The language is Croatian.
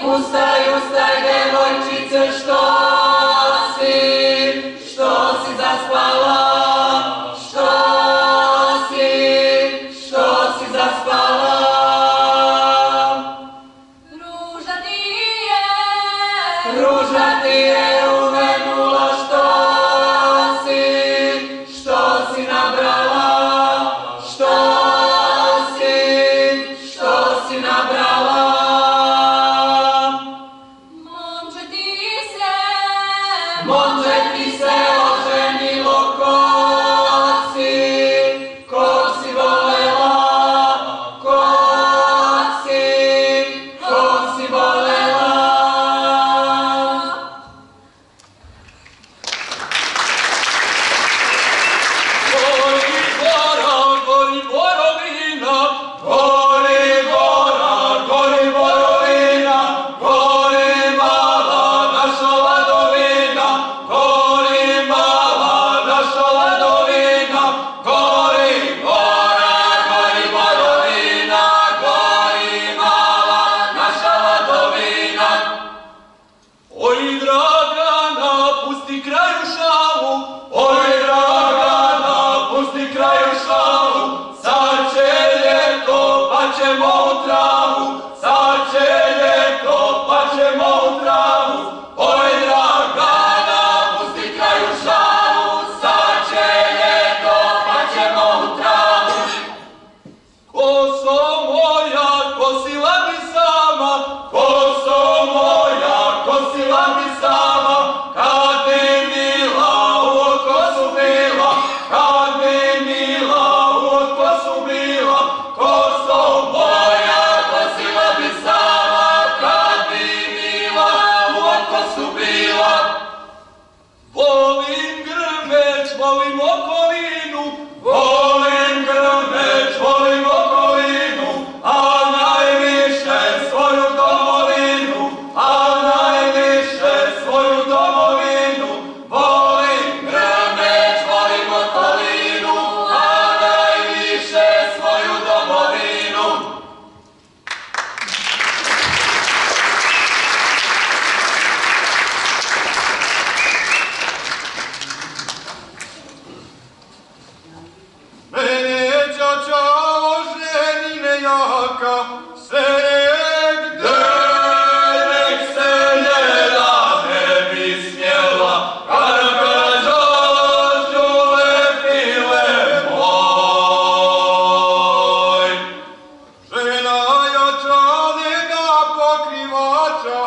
Ustaj, ustaj, devojčice, što si zaspala? Što si zaspala? Ruža ti je uvenula, što si nabrala? Što si nabrala? Momče ti se oženilo, kog si volela? Kog si volela? Gori borovina, gori borovina, gori mala naša ladovina, gori mala naša ladovina, gori borovina, gori mala naša ladovina. Oj Dragana, pusti kraju šalu, oj Dragana, pusti kraju šalu, sad će ljeto pa ćemo u travu, sad će ljeto pa ćemo u travu, oj Dragana, pusti kraju šalu, sad će ljeto pa ćemo u travu. Koso moja, kosila mi sama, koso moja, kosila mi sama, kad bi mila u kosu bila, kad bi mila u kosu bila, koso moja, kosila mi sama, kad bi mila u kosu bila. Volim Grmeć, volim okolinu, volim Grmeć, volim okolinu, a najviše svoju domovinu, a najviše svoju domovinu. Volim Grmeć, volim okolinu, a najviše svoju domovinu. Mene ćaća oženine jaka, sve negde, nek se njela ne bi smjela, Karađorđu lepile moj. Žena jača ne da pokrivača,